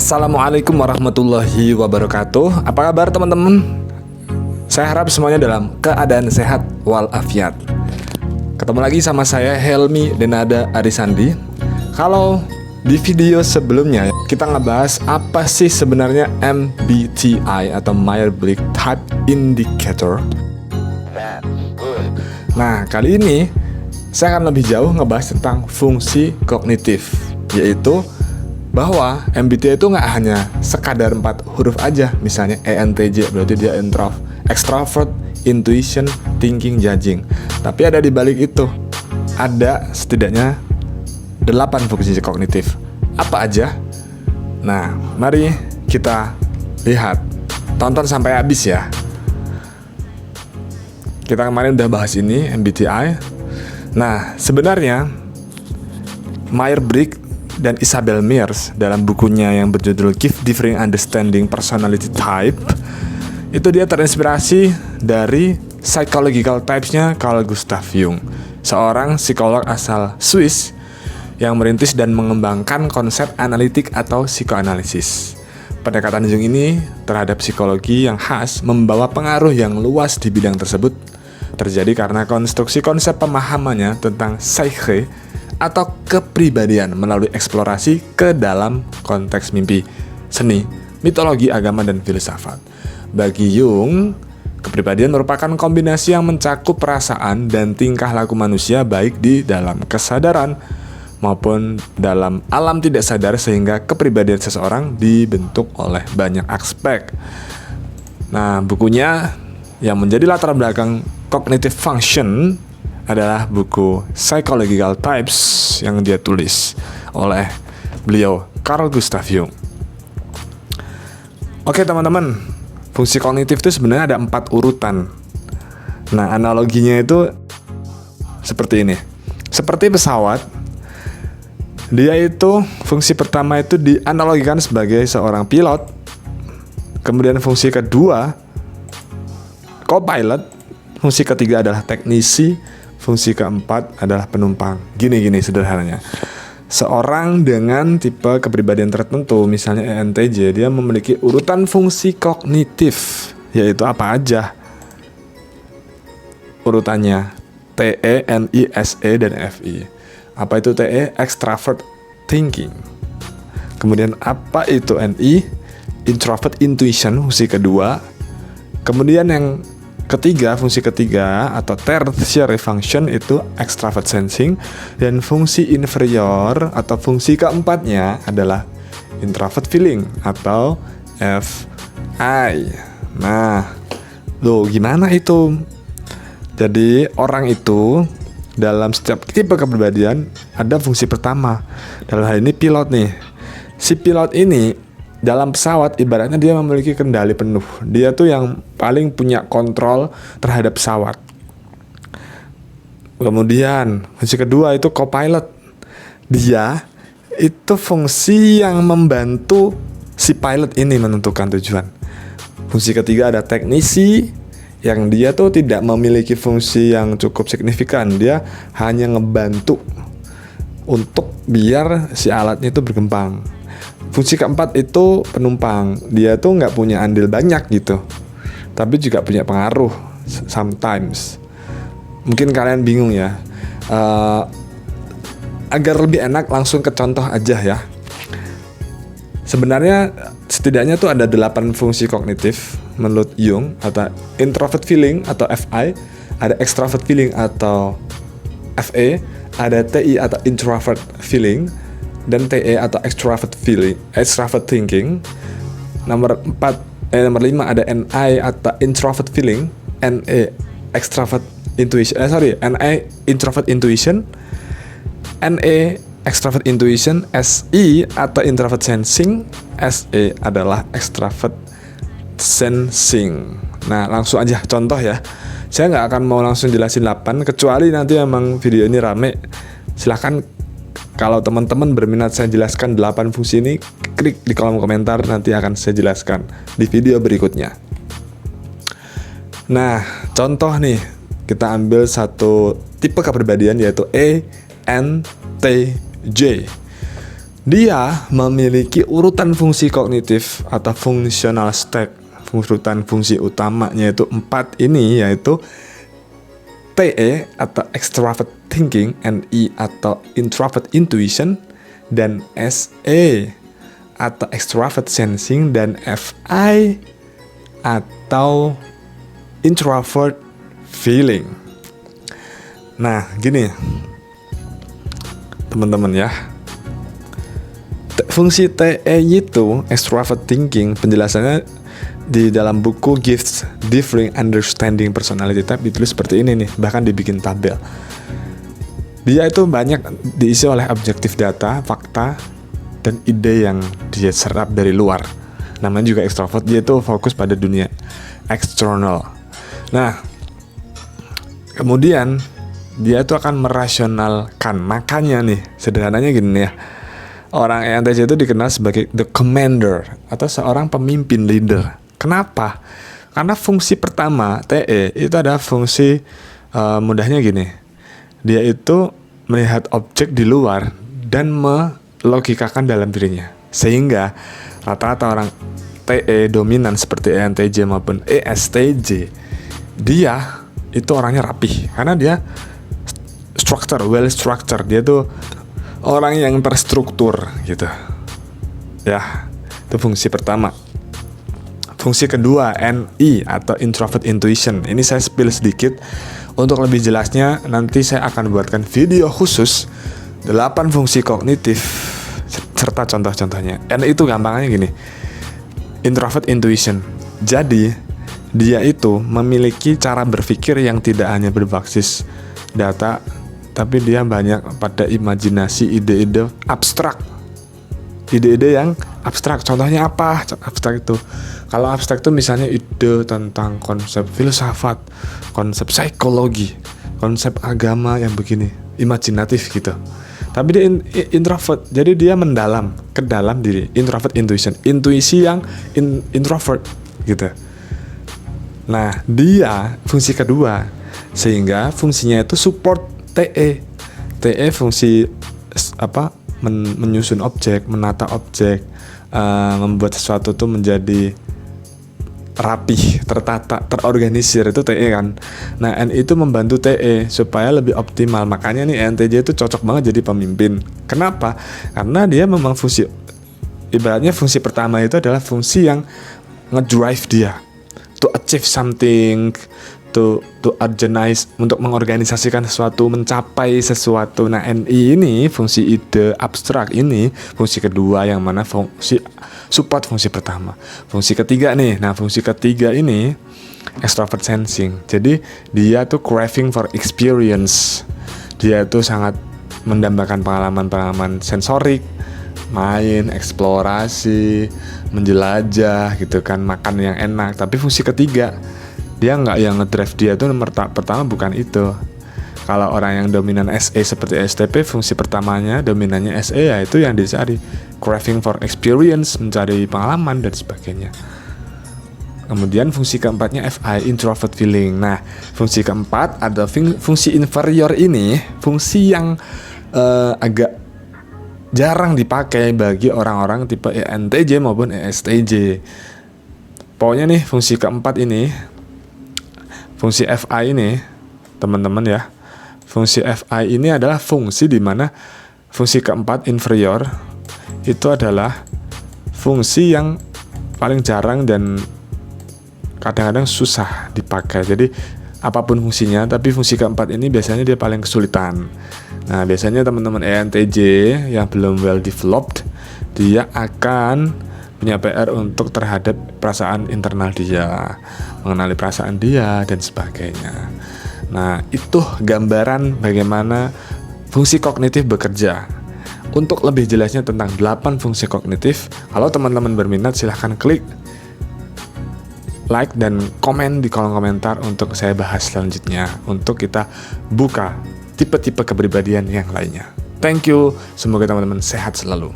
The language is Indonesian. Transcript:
Assalamualaikum warahmatullahi wabarakatuh. Apa kabar teman-teman? Saya harap semuanya dalam keadaan sehat walafiat. Ketemu lagi sama saya Helmi Denada Arisandi. Kalau di video sebelumnya kita ngebahas apa sih sebenarnya MBTI atau Myers-Briggs Type Indicator. Nah, kali ini saya akan lebih jauh ngebahas tentang fungsi kognitif, yaitu bahwa MBTI itu nggak hanya sekadar 4 huruf aja. Misalnya ENTJ berarti dia extrovert, intuition, thinking, judging. Tapi ada di balik itu ada setidaknya 8 fungsi kognitif. Apa aja? Nah, mari kita lihat. Tonton sampai habis ya. Kita kemarin udah bahas ini MBTI. Nah, sebenarnya Myers-Briggs dan Isabel Myers dalam bukunya yang berjudul Give Differing Understanding Personality Type, itu dia terinspirasi dari psychological types-nya Carl Gustav Jung, seorang psikolog asal Swiss yang merintis dan mengembangkan konsep analitik atau psikoanalisis. Pendekatan Jung ini terhadap psikologi yang khas membawa pengaruh yang luas di bidang tersebut, terjadi karena konstruksi konsep pemahamannya tentang psyche atau kepribadian melalui eksplorasi ke dalam konteks mimpi, seni, mitologi, agama, dan filsafat. Bagi Jung, kepribadian merupakan kombinasi yang mencakup perasaan dan tingkah laku manusia baik di dalam kesadaran maupun dalam alam tidak sadar, sehingga kepribadian seseorang dibentuk oleh banyak aspek. Nah, bukunya yang menjadi latar belakang cognitive function adalah buku Psychological Types yang dia tulis oleh beliau Carl Gustav Jung. Oke teman-teman, fungsi kognitif itu sebenarnya ada 4 urutan. Nah, analoginya itu seperti ini. Seperti pesawat, dia itu fungsi pertama itu dianalogikan sebagai seorang pilot. Kemudian fungsi kedua co-pilot, fungsi ketiga adalah teknisi, fungsi keempat adalah penumpang. Gini sederhananya. Seorang dengan tipe kepribadian tertentu, misalnya ENTJ, dia memiliki urutan fungsi kognitif, yaitu apa aja urutannya? TE, NI, SE, dan FI. Apa itu TE? Extravert thinking. Kemudian apa itu NI? Introvert intuition, fungsi kedua. Kemudian yang ketiga, fungsi ketiga atau tertiary function itu extravert sensing, dan fungsi inferior atau fungsi keempatnya adalah introvert feeling atau FI. Nah, gimana itu? Jadi orang itu dalam setiap tipe kepribadian ada fungsi pertama. Dalam hal ini pilot nih. Si pilot ini dalam pesawat ibaratnya dia memiliki kendali penuh. Dia tuh yang paling punya kontrol terhadap pesawat. Kemudian fungsi kedua itu co-pilot. Dia itu fungsi yang membantu si pilot ini menentukan tujuan. Fungsi ketiga ada teknisi, yang dia tuh tidak memiliki fungsi yang cukup signifikan. Dia hanya ngebantu untuk biar si alatnya itu berkembang. Fungsi keempat itu penumpang. Dia tuh nggak punya andil banyak gitu, tapi juga punya pengaruh sometimes. Mungkin kalian bingung ya. Agar lebih enak langsung ke contoh aja ya. Sebenarnya setidaknya tuh ada 8 fungsi kognitif menurut Jung, atau introvert feeling atau FI, ada extrovert feeling atau FE, ada TI atau introvert feeling, dan TE atau extravert thinking. Nomor 5 ada NI atau introvert feeling, NE extravert intuition. NI introvert intuition, NE extravert intuition, SI atau introvert sensing, SE adalah extravert sensing. Nah, langsung aja contoh ya. Saya nggak akan mau langsung jelasin 8, kecuali nanti emang video ini rame. Silahkan kalau teman-teman berminat saya jelaskan 8 fungsi ini, klik di kolom komentar, nanti akan saya jelaskan di video berikutnya. Nah, contoh nih, kita ambil satu tipe kepribadian yaitu ENTJ. Dia memiliki urutan fungsi kognitif atau functional stack. Urutan fungsi utamanya itu 4 ini, yaitu TE atau extrovert thinking, NI atau introvert intuition, dan SE atau extrovert sensing, dan FI atau introvert feeling. Nah, gini teman-teman ya. Fungsi TE itu extrovert thinking, penjelasannya di dalam buku Gifts Differing Understanding Personality Type ditulis seperti ini nih, bahkan dibikin tabel. Dia itu banyak diisi oleh objektif data, fakta, dan ide yang dia serap dari luar. Namanya juga extrovert, dia itu fokus pada dunia eksternal. Nah, kemudian dia itu akan merasionalkan. Makanya nih, sederhananya gini ya. Orang ENTJ itu dikenal sebagai the commander atau seorang pemimpin, leader. Kenapa? Karena fungsi pertama TE itu ada fungsi mudahnya gini. Dia itu melihat objek di luar dan melogikakan dalam dirinya. Sehingga rata-rata orang TE dominan seperti ENTJ maupun ESTJ, dia itu orangnya rapih karena dia well structured. Dia tuh orang yang terstruktur gitu. Ya, itu fungsi pertama. Fungsi kedua, NI atau introvert intuition. Ini saya spill sedikit. Untuk lebih jelasnya nanti saya akan buatkan video khusus 8 fungsi kognitif serta contoh-contohnya. NI itu gampangannya gini. Introvert intuition. Jadi dia itu memiliki cara berpikir yang tidak hanya berbasis data, tapi dia banyak pada imajinasi, ide-ide abstrak. Ide-ide yang abstrak. Contohnya apa? Abstrak itu. Kalau abstrak itu misalnya ide tentang konsep filsafat, konsep psikologi, konsep agama yang begini, imajinatif gitu. Tapi dia introvert, jadi dia mendalam, ke dalam diri. Introvert intuition, intuisi yang introvert gitu. Nah, dia fungsi kedua, sehingga fungsinya itu support TE. TE fungsi apa? Menyusun objek, menata objek, membuat sesuatu itu menjadi rapih, tertata, terorganisir, itu TE kan. Nah, N itu membantu TE supaya lebih optimal. Makanya nih ENTJ itu cocok banget jadi pemimpin. Kenapa? Karena dia memang fungsi, ibaratnya fungsi pertama itu adalah fungsi yang ngedrive dia to achieve something, to organize, untuk mengorganisasikan sesuatu, mencapai sesuatu. Nah, NI ini fungsi ide abstrak ini fungsi kedua, yang mana fungsi support fungsi pertama. Fungsi ketiga nih. Nah, fungsi ketiga ini extrovert sensing. Jadi dia tuh craving for experience. Dia tuh sangat mendambakan pengalaman-pengalaman sensorik, main, eksplorasi, menjelajah gitu kan, makan yang enak. Tapi fungsi ketiga, dia nggak yang ngedrive dia tuh nomor pertama bukan itu. Kalau orang yang dominan SE seperti STP, fungsi pertamanya dominannya SE, yaitu yang dicari craving for experience, mencari pengalaman dan sebagainya. Kemudian fungsi keempatnya FI, introvert feeling. Nah, fungsi keempat ada fungsi inferior ini, fungsi yang agak jarang dipakai bagi orang-orang tipe ENTJ maupun ESTJ. Pokoknya nih fungsi keempat ini, fungsi FI ini, teman-teman ya. Fungsi FI ini adalah fungsi di mana fungsi keempat inferior itu adalah fungsi yang paling jarang dan kadang-kadang susah dipakai. Jadi apapun fungsinya, tapi fungsi keempat ini biasanya dia paling kesulitan. Nah, biasanya teman-teman ENTJ yang belum well developed, dia akan punya PR untuk terhadap perasaan internal dia, mengenali perasaan dia dan sebagainya. Nah, itu gambaran bagaimana fungsi kognitif bekerja. Untuk lebih jelasnya tentang 8 fungsi kognitif, kalau teman-teman berminat silahkan klik like dan komen di kolom komentar untuk saya bahas selanjutnya, untuk kita buka tipe-tipe kepribadian yang lainnya. Thank you, semoga teman-teman sehat selalu.